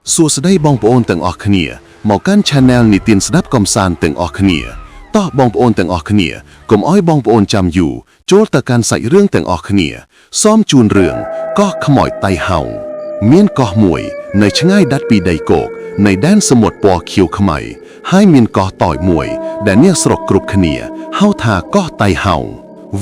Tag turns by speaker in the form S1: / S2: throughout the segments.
S1: សួស្តីបងប្អូនទាំងអស់គ្នាមកកាន់ Channel នីតិស្ដាប់កំសាន្តទាំងអស់គ្នាតោះបងប្អូនទាំងអស់គ្នាកុំឲ្យបងប្អូនចាំយូរចូលទៅកាន់សាច់រឿងទាំងអស់គ្នាសូមជូនរឿងកោះខ្មោចតៃហោងមានកោះមួយនៅឆ្ងាយដាច់ពីដីគោកនៃដែនសមុទ្រពណ៌ខៀវខ្មៅហើយមានកោះតូចមួយដែលអ្នកស្រុកគ្រប់គ្នាហៅថាកោះតៃហោង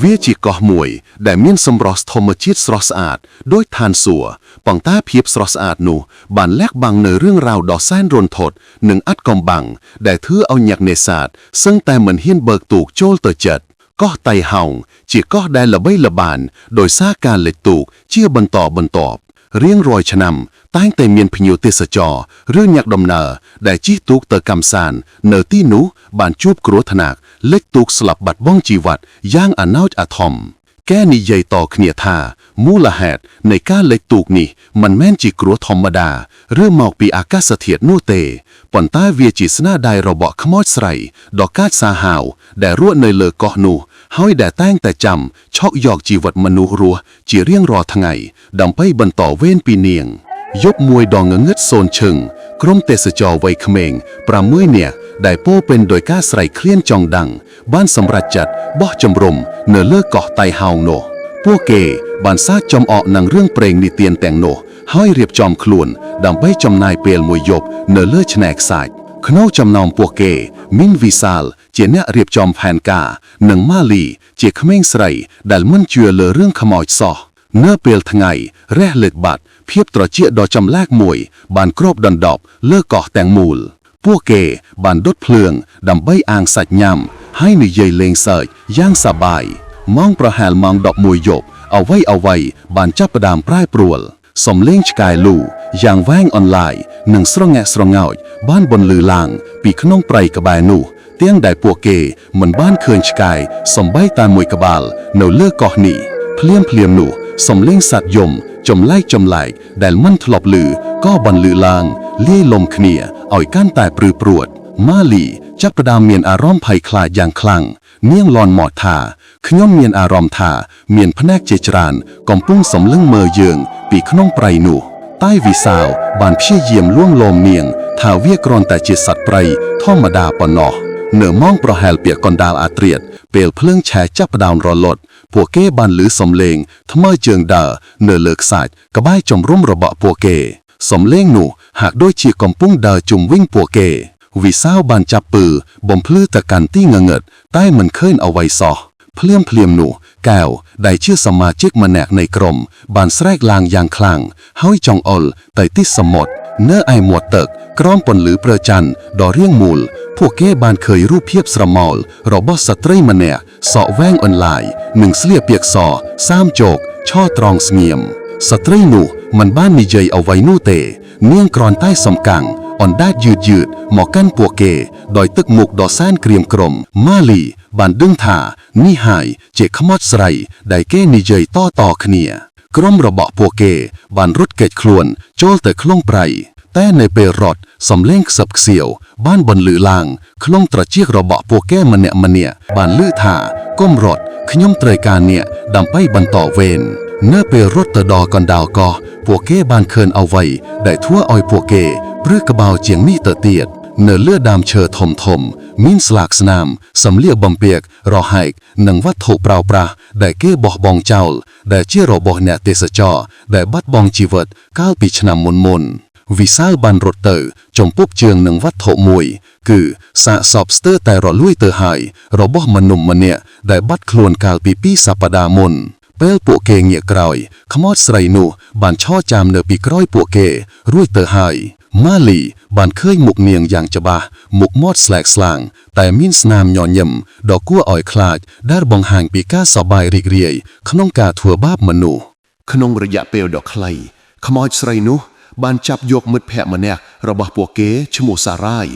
S1: វាជាកោះមួយដែលមានសម្រស់ធម្មជាតិស្រស់ស្អាតដោយឋានសួគ៌ប៉ុន្តែភាពស្រស់ស្អាតនោះបានលាក់បាំងនៅរឿងរ៉ាវដ៏សែនរន្ធត់និងអាត់កំបាំងដែលធ្វើឲ្យអ្នកនេសាទសឹងតែមិនហ៊ានបើកទូកចូលទៅជិតកោះតៃហោងជាកោះដែលល្បីល្បាញដោយសារការលិចទូកជាបន្តបន្ទាប់រៀងរាល់ឆ្នាំតែងតែមានភ្ញៀវទេសចរឬអ្នកដំណើរដែលជិះទូកទៅកម្សាន្តនៅទីនោះបានជួបគ្រោះថ្នាក់លិចទូកស្លាប់បាត់បង់ជីវិតយ៉ាងអនាចអាធំកែនិយាយតគ្នាថាមូលហេតុនៃការលិចទូកនេះមិនមែនជាគ្រោះធម្មតាឬមកពីអាកាសធាតុនោះទេប៉ុន្តែវាជាស្នាដៃរបស់ខ្មោចស្រីដ៏កាចសាហាវដែលរស់នៅលើកោះនោះហើយដែលតែងតែចាំឆក់យកជីវិតមនុស្សរស់ជារៀងរាល់ថ្ងៃដើម្បីបន្តវេនពីនាងយប់មួយដ៏ងងឹតសូនឈឹងក្រុមទេសចរវ័យក្មេង6នាក់ដែលពោពេញដោយការស្រែកឃ្លានចង់ដឹងបានសម្រេចចិត្តបោះជំរំនៅលើកោះតៃហោងនោះពួកគេបានសាកចំអកនឹងរឿងព្រេងនិទានទាំងនោះហើយរៀបចំខ្លួនដើម្បីចំណាយពេលមួយយប់នៅលើឆ្នេរខ្សាច់ក្នុងចំណោមពួកគេមានវិសាលជាអ្នករៀបចំផែនការនិងម៉ាលីជាក្មេងស្រីដែលមិនជឿលើរឿងខ្មោចសោះនៅពេលថ្ងៃរះលេចបាត់ភាពត្រជាក់ដ៏ចម្លែកមួយបានគ្របដណ្ដប់លើកោះទាំងមូលពួកគេបានដុតភ្លើងដើម្បីអាំងសាច់ញ៉ាំហើយនិយាយលេងសើចយ៉ាងសប្បាយម៉ោងប្រហែលម៉ោង11យប់អ្វីបានចាប់ផ្ដើមប្រែប្រួលសំឡេងឆ្កែលូយ៉ាងវែងអន្លាយនិងស្រងាក់ស្រងោចបានបន្លឺឡើងពីក្នុងព្រៃក្បែរនោះទាំងដែលពួកគេមិនបានឃើញឆ្កែសំបីតែមួយក្បាលនៅលើកោះនេះភ្លាមនោះសំឡេងសត្វយំចម្លែកដែលមិនធ្លាប់ឮក៏បន្លឺឡើងលាយលំគ្នាឲ្យកាន់តែព្រឺព្រួតម៉ាលីចាប់ផ្ដើមមានអារម្មណ៍ភ័យខ្លាចយ៉ាងខ្លាំងនាងលន់មកថាខ្ញុំមានអារម្មណ៍ថាមានភ្នែកជាច្រើនកំពុងសម្លឹងមើលយើងពីក្នុងព្រៃនោះតែវិសាលបានព្យាយាមលួងលោមនាងថាវាគ្រាន់តែជាសត្វព្រៃធម្មតាប៉ុណ្ណោះនៅម៉ោងប្រហែលពាក់កណ្ដាលអាធ្រាត្រពេលភ្លើងឆេះចាប់ផ្ដើមរលត់ពួកគេបានឮសំឡេងថ្មើរជើងដើរនៅលើខ្សាច់ក្បែរជំរំរបស់ពួកគេសំឡេងនោះហាក់ដូចជាកំពុងដើរជុំវិញពួកគេវិសាលបានចាប់ពើបំភ្លឺទៅកាន់ទីងងឹតតែមិនឃើញអ្វីសោះភ្លាមនោះកែវដែលជាសមាជិកម្នាក់នៃក្រុមបានស្រែកឡើងយ៉ាងខ្លាំងហើយចង្អុលទៅទីសមុទ្រនៅឯមាត់ទឹកក្រោមពន្លឺព្រះច័ន្ទដ៏រាងមូលពួកគេបានឃើញរូបភាពស្រមោលរបស់ស្ត្រីម្នាក់សក់វែងអន្លាយនិងស្លៀកពាក់សសាមជោគឈរត្រង់ស្ងៀមស្ត្រីនោះមិនបាននិយាយអ្វីនោះទេនាងគ្រាន់តែសំកាំងអណ្ដែតយឺតមកកាន់ពួកគេដោយទឹកមុខដ៏សែនក្រៀមក្រំម៉ាលីបានដឹងថានេះហើយជាខ្មោចស្រីដែលគេនិយាយតគ្នាក្រុមរបស់ពួកគេបានរត់គេចខ្លួនចូលទៅក្នុងព្រៃតែនៅពេលរត់សំឡេងខ្សឹបខ្សៀវបានបន្លឺឡើងក្នុងត្រចៀករបស់ពួកគេម្នាក់បានឮថាកុំរត់ខ្ញុំត្រូវការអ្នកដើម្បីបន្តវេននៅពេលរត់ទៅដល់កណ្ដាលកោះពួកគេបានឃើញអ្វីដែលធ្វើឲ្យពួកគេព្រឺក្បាលជាងនេះទៅទៀតនៅលើដើមឈើធំមានស្លាកស្នាមសម្លៀកបំពាក់រហែកនិងវត្ថុប្រើប្រាស់ដែលគេបោះបង់ចោលដែលជារបស់អ្នកទេសចរដែលបាត់បង់ជីវិតកាលពីឆ្នាំមុនវិសាលបានរត់ទៅចំពប់ជើងនឹងវត្ថុមួយគឺសាកសពស្ទើរតែរលួយទៅហើយរបស់មនុស្សម្នាក់ដែលបាត់ខ្លួនកាលពី2សប្តាហ៍មុនពេលពួកគេងាកក្រោយខ្មោចស្រីនោះបានឈរចាំនៅពីក្រោយពួកគេរួចទៅហើយម៉ាលីបានឃើញមុខនាងយ៉ាងច្បាស់មុខមាត់ស្លែកស្លាំងតែមានស្នាមញញឹមដ៏គួរឲ្យខ្លាចដែលបង្ហាញពីការសប្បាយរីករាយក្នុងការធ្វើបាបមនុស្សក្នុងរយៈពេលដ៏ខ្លីខ្មោចស្រីនោះបានចាប់យកមិត្តភក្តិម្នាក់របស់ពួកគេឈ្មោះសារ៉ាយ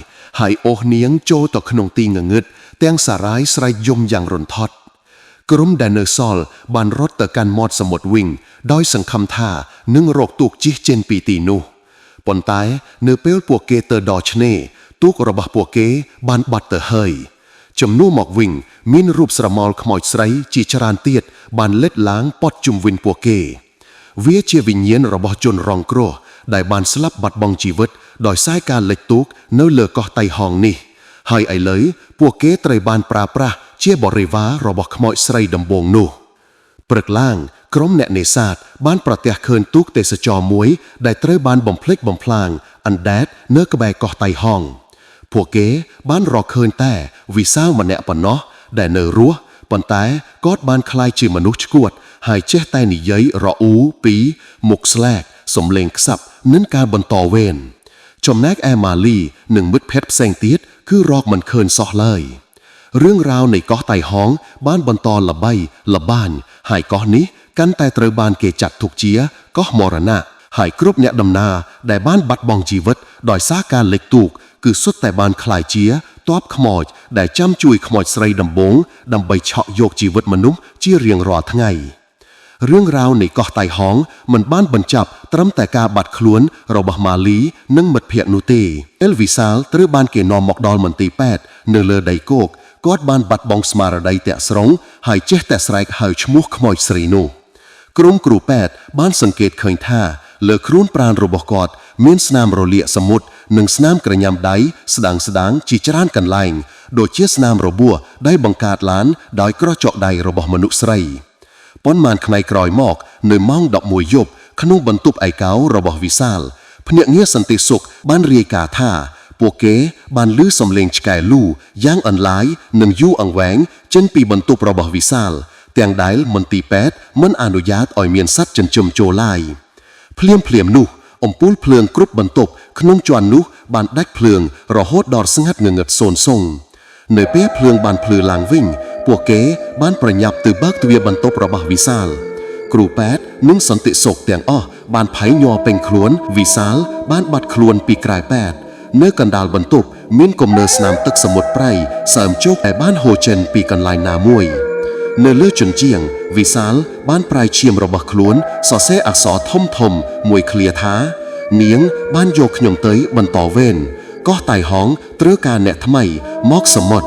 S1: ហើយអូសនាងចូលទៅក្នុងទីងងឹតទាំងសារ៉ាយស្រែកយំយ៉ាងរន្ធត់ក្រុមដែលនៅសល់បានរត់ទៅកាន់មាត់សមុទ្រវិញដោយសង្ឃឹមថានឹងរកទូកជិះចេញពីទីនោះប៉ុន្តែនៅពេលពួកគេទៅដល់ឆ្នេរទូករបស់ពួកគេបានបាត់ទៅហើយជំនួសមកវិញមានរូបស្រមោលខ្មោចស្រីជាច្រើនទៀតបានលេចឡើងព័ទ្ធជុំវិញពួកគេវាជាវិញ្ញាណរបស់ជនរងគ្រោះ ได้บานสลับบัดบองชีวิตโดยสายการเล็กตุกเนื้อเลือกก็ไตห้องนี่ให้ไอเลยพวกเก๋ไตรบานปราประเชี่ยบริวารบอกขโมยใส่ดำบงนูปรึกล่างกรมแนเนศาสตร์บ้านประเตียเคินตุกเตสจอมวยได้เตรบานบ่มเพล็กบ่มพลางอันแดดเนื้อกระแบกอไตห้องพวกเก๋บ้านรอเคินแต่วิซ่ามันแนปนเนาะได้เนอรัวปนแต่กอดบ้านคลายจือมนุษย์กวดหายเจ้แต่นิยัยรออูปีมุกสแลกสมเลงสับนั้นการบนต่อเวนจมแนกแอมาลีหนึ่งมึดเพชรแสงตีดคือรอกมันเคินซอเลยเรื่องราวในเกาะไต่ห้องบ้านบนตอละใบละบ้านหายเกาะนี้กันแต่เตรบานเกจัดถูกเจียก็มรณะหายกรุบเนี่ยดำนาได้บ้านบัดบองจีวิตดอยซาการเล็กตูกคือสุดแต่บ้านคลายเจียตอบขมอดได้จำจุยขมอดใส่ดำบงดำใบเฉาะโยกจีวิตมนุษย์จีเรียงรอทั้งไงเรื่องราวในเกาะไต่ห้องมันบ้านบรรจับตรำแต่กาบัดคล้วนเราบมาลีนึ่งมัดเพียนูเตเอลวิซาลตรือบ้านเกนอมมอกดอลมันตีแปดเนเลอไดโกกกอดบ้านบัดบองสมาระไดแตะสรงหายเจแต่สไลค์หายชมุกขมอยสรีนูกรุมกรูแปดบ้านสังเกตเคยท่าเลอครูนปราณรบกอดเมียนสนามโรเลียสมุดหนึ่งสนามกระยำไดสดางจีจรานกันไลงโดยเชี่ยสนามโรบัวได้บังกาดล้านดอยกระเจาะใดรบมนุษย์ไรป้อนมานขนายกรอยมอกเนื้อม่องดอกมวยยบขนุ่งบรรทุบไอเการบวิซาลพเนียเงี้ยสันติสุขบ้านเรียกาท่าปวกเก๋บ้านลื้อสำเลงชกายลู่ย่างอันหลายหนึ่งยู่อังแหวงจนปีบรรทุบรบวิซาลเตียงได้มันตีแปดมันอนุญาตอ่อยเมียนซัดจนจมโจไลเพลียมนุอมปูลเพลืองกรุบบรรทุบขนมจวนนุบานดักเพลืองรอโฮดดอดสงัดเงดโซนทรงเนยเป้เพลืองบานเพลือลางวิ่งพวกเก๋บ้านประหยับตือเบิกตัวบรรทุบรบวิซาลกรูแปดนึ่งสันติศกเตียงอ้อบานไผ่ยอเป็นคลวนวิซาลบ้านบัดคลวนปีกลายแปดเนื้อกันดาลบรรทุบมิ้นกลมเนอสนามตึกสมุดไพรเสริมโจกแต่บ้านโฮเจนปีกันลายนามวยเนื้อเลือดจนเจียงวิซาลบ้านปลายเชียมระบคลวนสอเซอักษรทมมวยเคลียท้าเนียงบ้านโยกขยงเตยบรรต่อเวนก็ไต่ห้องเตรการแหนทำไมมอกสมด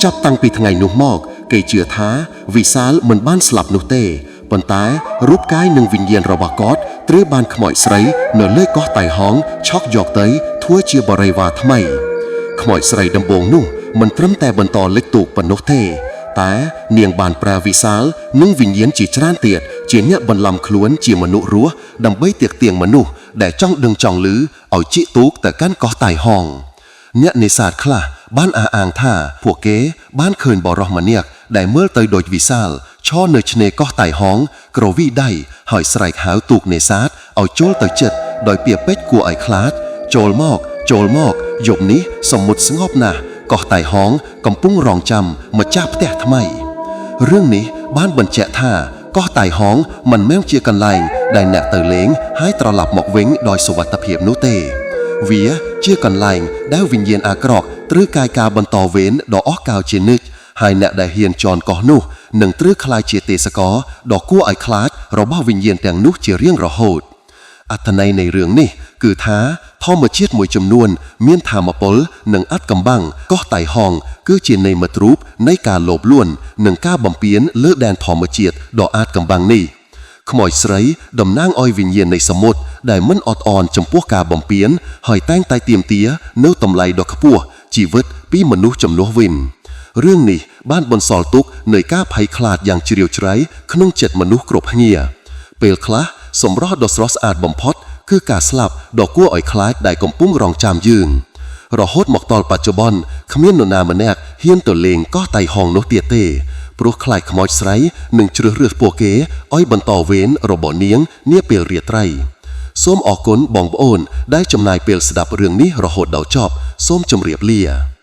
S1: จับตั้งปีทางไงนุกมอกเกยเจือท้าวิซาลเหมือนบ้านสลับนุเต้ปนตายรูปกายหนึ่งวิญญาณระบกอดเตรบานขมอยไสรเนื้อเลือดก็ไต่ห้องช็อกหยอกเตยทั่วเจียบริวาทำไมขมอยไสรดำบงนุ่งมันตรำแต่บรรต่อเล็กตูกปนนกเต้แต่เนียงบานแปรวิสาลนึ่งวิญญาณจีจรานเตียดเจียเนี่ยบรรลำคล้วนเจียมนุรั้วดำใบเตียกเตียงมนุแต่จ้องดึงจองลือเอาจิตุกแต่กั้นก่อไต่ห้องเนี่ยในศาสตร์คล่ะบ้านอาอ่างท่าพวกเก๋บ้านเคินบอรอมาเนียกได้เมื่อเตยโดยวิสาลช่อเนชเนก่อไต่ห้องกรวีได้หอยสไลหาวตูกในศาสตร์เอาโจลเตยเจ็ดโดยเปียเป็ดกัวไอคลาดโจลมอกหยกนี้สมมุติสงบนะก่อไต่ห้องกำปุ้งรองจำมาจับแต่ทำไมเรื่องนี้บ้านบนแจท่าก็ไต่ห้องมันแม่งเจียกันไลได้แหนกเตยเล้งให้ตรลับหมอกเว้งดอยสวัสดิเพียบนุเตเวียเจียกันไลได้วิญญาณอากรอกตรื้อกายกาบรรต่อเว้นดอกอ้อกาวเจนึกให้แหนกได้เฮียนจอนก่อนุหนึ่งตรื้อคลายเจเตสกอดอกกู้ไอคลาดเราบ้าวิญญาณแต่งนุเจียเรียงระโหดอัตนัยในเรื่องนี้คือท้าท่อมาเชียดมวยจำนวนเมียนธามาปลหนึ่งอัดกำบังก็ไต่ห้องคือเจียนในมัตรูปในการโลบล้วนหนึ่งก้าบำเปียนเลิกแดนทอมาเจียดดอกอัดกำบังนี่ขมอยไสรดำนางอ้อยวิญญาณในสมุทรได้มันอดอ่อนจำพวกกาบำเปียนหอยแต้งไตเตียมเตียเนื้อตำไลดอกขปัวจีวิตปีมนุษย์จำนวนวินเรื่องนี้บ้านบนสอลตุกเหนื่อยก้าภัยคลาดอย่างเฉลียวไฉรขนุ่งเจ็ดมนุษย์กรบเงียเปลคละสมรอดดอสรอสอาดบ่มพอดคือกาสลับดอกกั้วอ้อยคล้ายได้กำปุ้งรองจามยืงรอโฮดหมอกตอลปัจจุบันขมิ้นนนามันแนกเฮียนตัวเลงก็ไต่ห้องนกเตียเต้ปลุกคลายขมอยไสรหนึ่งเชือเรือปัวเก๋อ้อยบรรต่อเว้นระบบเนียงเนี่ยเปลเรียไตรส้มออกกลบองโอนได้จำนายเปลสดับเรื่องนี้รอโฮดเดาจอบส้มจำเรียบเลีย